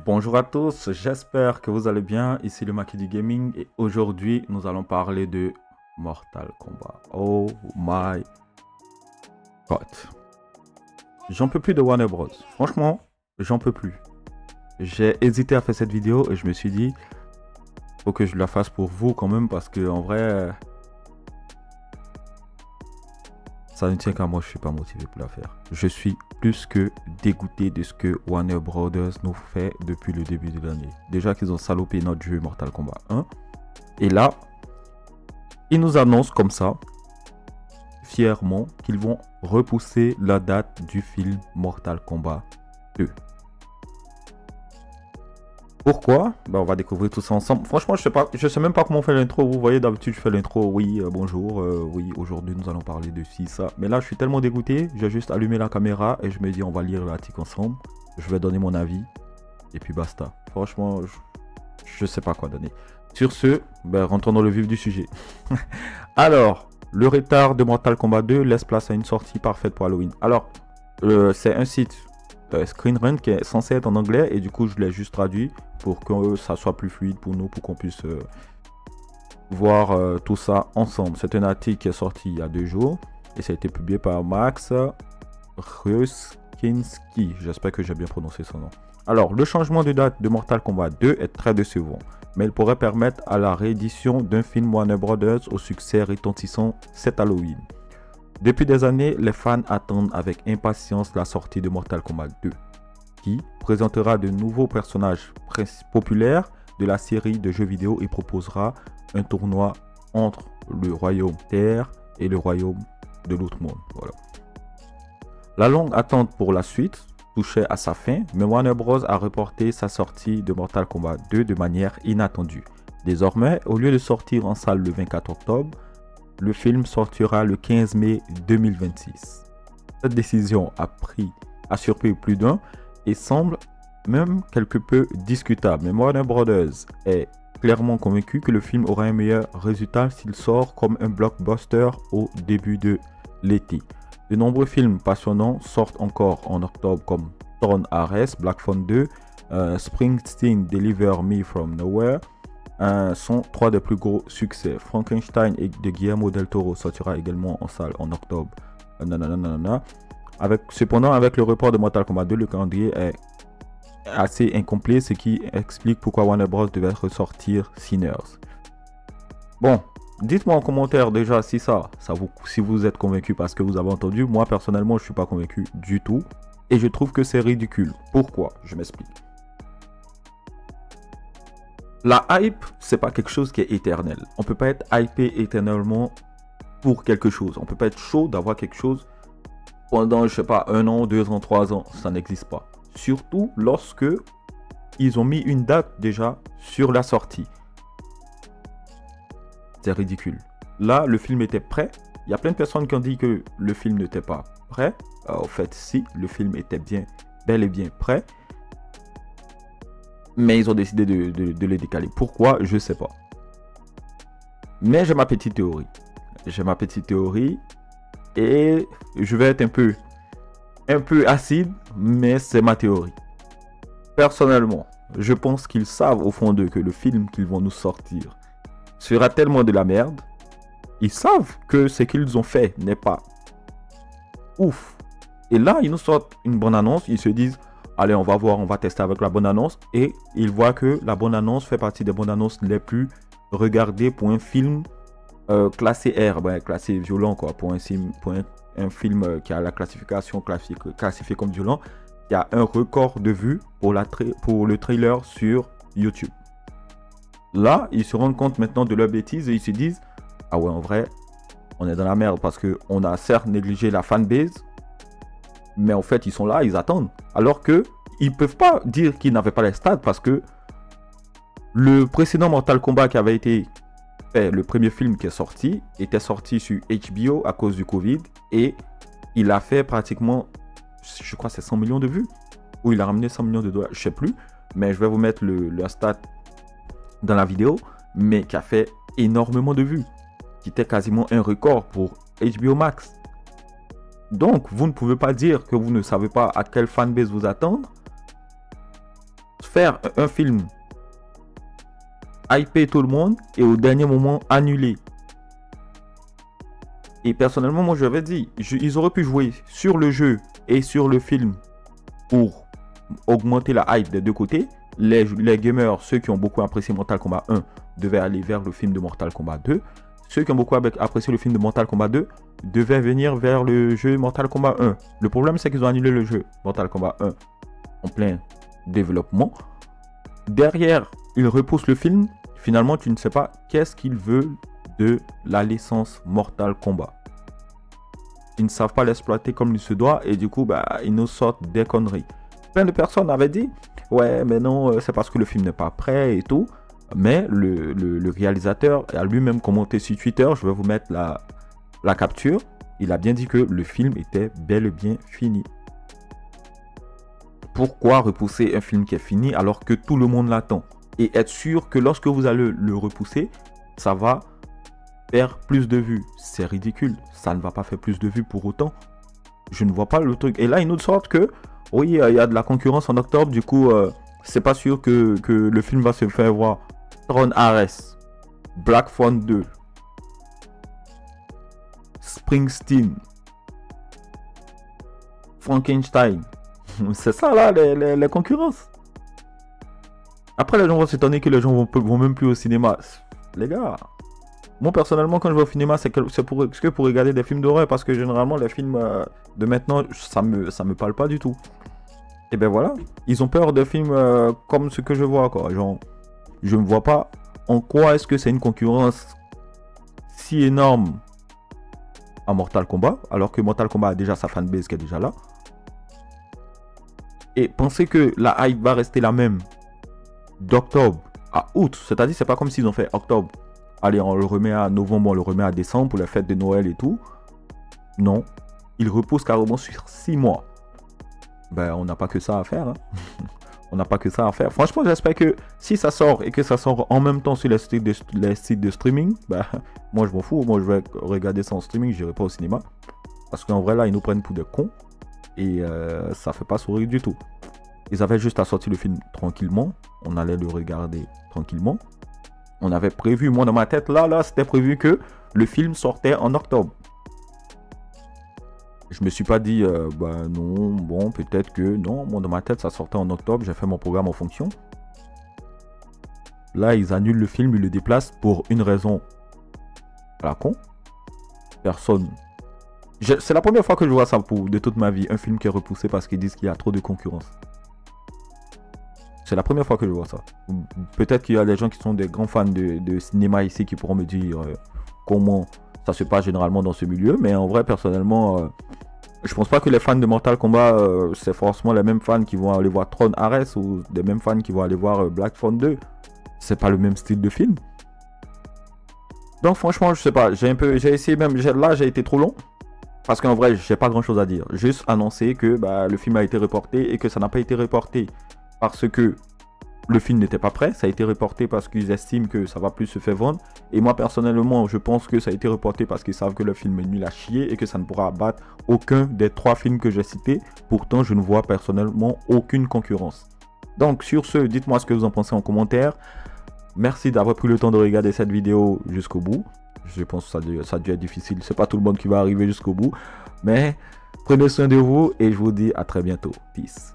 Bonjour à tous, j'espère que vous allez bien. Ici le Maki du Gaming et aujourd'hui nous allons parler de Mortal Kombat. Oh my god. J'en peux plus de Warner Bros. Franchement, j'en peux plus. J'ai hésité à faire cette vidéo et je me suis dit, faut que je la fasse pour vous quand même parce que en vrai, ça ne tient qu'à moi, je suis pas motivé pour la faire. Je suis plus que dégoûté de ce que Warner Brothers nous fait depuis le début de l'année. Déjà qu'ils ont salopé notre jeu Mortal Kombat 1. Et là, ils nous annoncent comme ça, fièrement, qu'ils vont repousser la date du film Mortal Kombat 2. Pourquoi? On va découvrir tout ça ensemble. Franchement, je sais même pas comment faire l'intro. Vous voyez, d'habitude, je fais l'intro. Oui, bonjour. Oui, aujourd'hui, nous allons parler de ci, ça. Mais là, je suis tellement dégoûté. J'ai juste allumé la caméra et je me dis, on va lire l'article ensemble. Je vais donner mon avis. Et puis basta. Franchement, je sais pas quoi donner. Sur ce, rentrons dans le vif du sujet. Alors, le retard de Mortal Kombat 2 laisse place à une sortie parfaite pour Halloween. Alors, c'est un site Screen Run qui est censé être en anglais et du coup je l'ai juste traduit pour que ça soit plus fluide pour nous, pour qu'on puisse voir tout ça ensemble. C'est un article qui est sorti il y a 2 jours et ça a été publié par Max Ruskinski. J'espère que j'ai bien prononcé son nom. Alors, le changement de date de Mortal Kombat 2 est très décevant, mais il pourrait permettre à la réédition d'un film Warner Brothers au succès retentissant cet Halloween. Depuis des années, les fans attendent avec impatience la sortie de Mortal Kombat 2, qui présentera de nouveaux personnages populaires de la série de jeux vidéo et proposera un tournoi entre le royaume Terre et le royaume de l'autre monde. Voilà. La longue attente pour la suite touchait à sa fin, mais Warner Bros. A reporté sa sortie de Mortal Kombat 2 de manière inattendue. Désormais, au lieu de sortir en salle le 24 octobre, le film sortira le 15 mai 2026. Cette décision a surpris plus d'un et semble même quelque peu discutable. Mais Warner Brothers est clairement convaincu que le film aura un meilleur résultat s'il sort comme un blockbuster au début de l'été. De nombreux films passionnants sortent encore en octobre comme Thorn Ares, Black Phone 2, Springsteen Deliver Me From Nowhere, sont 3 des plus gros succès. Frankenstein et de Guillermo del Toro sortira également en salle en octobre. Cependant, avec le report de Mortal Kombat 2, le calendrier est assez incomplet, ce qui explique pourquoi Warner Bros. Devait ressortir Sinners. Bon, dites-moi en commentaire déjà si si vous êtes convaincu parce que vous avez entendu. Moi, personnellement, je ne suis pas convaincu du tout. Et je trouve que c'est ridicule. Pourquoi? Je m'explique. La hype, c'est pas quelque chose qui est éternel. On peut pas être hypé éternellement pour quelque chose. On peut pas être chaud d'avoir quelque chose pendant, je sais pas, 1 an, 2 ans, 3 ans. Ça n'existe pas. Surtout lorsque ils ont mis une date déjà sur la sortie. C'est ridicule. Là, le film était prêt. Il y a plein de personnes qui ont dit que le film n'était pas prêt. En fait, si, le film était bel et bien prêt. Mais ils ont décidé de les décaler. Pourquoi? Je sais pas. Mais j'ai ma petite théorie. Et je vais être un peu acide, mais c'est ma théorie. Personnellement, je pense qu'ils savent au fond d'eux que le film qu'ils vont nous sortir sera tellement de la merde. Ils savent que ce qu'ils ont fait n'est pas ouf. Et là, ils nous sortent une bonne annonce. Ils se disent, allez, on va voir, on va tester avec la bonne annonce. Et ils voient que la bonne annonce fait partie des bonnes annonces les plus regardées pour un film classé R, classé violent, quoi. Pour un film qui a la classification classifiée comme violent. Il y a un record de vues pour le trailer sur YouTube. Là, ils se rendent compte maintenant de leur bêtise et ils se disent, ah ouais, en vrai, on est dans la merde parce qu'on a certes négligé la fanbase. Mais en fait, ils sont là, ils attendent. Alors que ils peuvent pas dire qu'ils n'avaient pas les stats parce que le précédent Mortal Kombat qui avait été fait, le premier film qui est sorti, était sorti sur HBO à cause du Covid et il a fait pratiquement, je crois, c'est 100 millions de vues. Ou il a ramené 100 millions de dollars, je sais plus. Mais je vais vous mettre le stat dans la vidéo, mais qui a fait énormément de vues, qui était quasiment un record pour HBO Max. Donc, vous ne pouvez pas dire que vous ne savez pas à quelle fanbase vous attendre. faire un film, hyper tout le monde et au dernier moment annuler. Et personnellement, moi, je l'avais dit, ils auraient pu jouer sur le jeu et sur le film pour augmenter la hype des deux côtés. Les gamers, ceux qui ont beaucoup apprécié Mortal Kombat 1, devaient aller vers le film de Mortal Kombat 2. Ceux qui ont beaucoup apprécié le film de Mortal Kombat 2 devaient venir vers le jeu Mortal Kombat 1. Le problème, c'est qu'ils ont annulé le jeu Mortal Kombat 1 en plein développement. Derrière, ils repoussent le film. Finalement, tu ne sais pas qu'est-ce qu'ils veulent de la licence Mortal Kombat. Ils ne savent pas l'exploiter comme il se doit et du coup, bah, ils nous sortent des conneries. Plein de personnes avaient dit, ouais, mais non, c'est parce que le film n'est pas prêt et tout. Mais le réalisateur a lui-même commenté sur Twitter, je vais vous mettre la capture. Il a bien dit que le film était bel et bien fini. Pourquoi repousser un film qui est fini alors que tout le monde l'attend? Et être sûr que lorsque vous allez le repousser, ça va faire plus de vues. C'est ridicule. Ça ne va pas faire plus de vues pour autant. Je ne vois pas le truc. Et là, ils nous sortent que, oui, il y a de la concurrence en octobre. Du coup, c'est pas sûr que le film va se faire voir. Tron Ares, Black Phone 2, Springsteen, Frankenstein. C'est ça là, les concurrences. Après, les gens vont s'étonner que les gens vont même plus au cinéma. Les gars, moi personnellement, quand je vais au cinéma, c'est pour regarder des films d'horreur. Parce que généralement, les films de maintenant, ça me parle pas du tout. Et ben voilà, ils ont peur de films comme ce que je vois, quoi. Genre, je ne vois pas en quoi est-ce que c'est une concurrence si énorme à Mortal Kombat, alors que Mortal Kombat a déjà sa fanbase qui est déjà là. Et penser que la hype va rester la même d'octobre à août, c'est-à-dire c'est pas comme s'ils ont fait octobre, allez on le remet à novembre, on le remet à décembre pour la fête de Noël et tout. Non, ils repoussent carrément sur 6 mois. Ben on n'a pas que ça à faire, hein. On n'a pas que ça à faire. Franchement, j'espère que si ça sort et que ça sort en même temps sur les sites de streaming, bah, moi je m'en fous. Moi je vais regarder ça en streaming, je n'irai pas au cinéma. Parce qu'en vrai là, ils nous prennent pour des cons. Et ça fait pas sourire du tout. Ils avaient juste à sortir le film tranquillement. On allait le regarder tranquillement. On avait prévu, moi dans ma tête, là c'était prévu que le film sortait en octobre. Je me suis pas dit, bah non, bon, peut-être que non. Moi, dans ma tête, ça sortait en octobre. J'ai fait mon programme en fonction. Là, ils annulent le film, ils le déplacent pour une raison à la con. Personne. C'est la première fois que je vois ça de toute ma vie. Un film qui est repoussé parce qu'ils disent qu'il y a trop de concurrence. C'est la première fois que je vois ça. Peut-être qu'il y a des gens qui sont des grands fans de cinéma ici qui pourront me dire comment ça se passe généralement dans ce milieu. Mais en vrai, personnellement, je pense pas que les fans de Mortal Kombat, c'est forcément les mêmes fans qui vont aller voir Tron Ares ou des mêmes fans qui vont aller voir Black Phone 2. C'est pas le même style de film. Donc franchement, je sais pas. J'ai essayé même. Là, j'ai été trop long. Parce qu'en vrai, j'ai pas grand chose à dire. Juste annoncer que bah, le film a été reporté et que ça n'a pas été reporté parce que le film n'était pas prêt. Ça a été reporté parce qu'ils estiment que ça va plus se faire vendre. Et moi, personnellement, je pense que ça a été reporté parce qu'ils savent que le film est nul à chier et que ça ne pourra abattre aucun des 3 films que j'ai cités. Pourtant, je ne vois personnellement aucune concurrence. Donc, sur ce, dites-moi ce que vous en pensez en commentaire. Merci d'avoir pris le temps de regarder cette vidéo jusqu'au bout. Je pense que ça a dû être difficile. C'est pas tout le monde qui va arriver jusqu'au bout. Mais prenez soin de vous et je vous dis à très bientôt. Peace.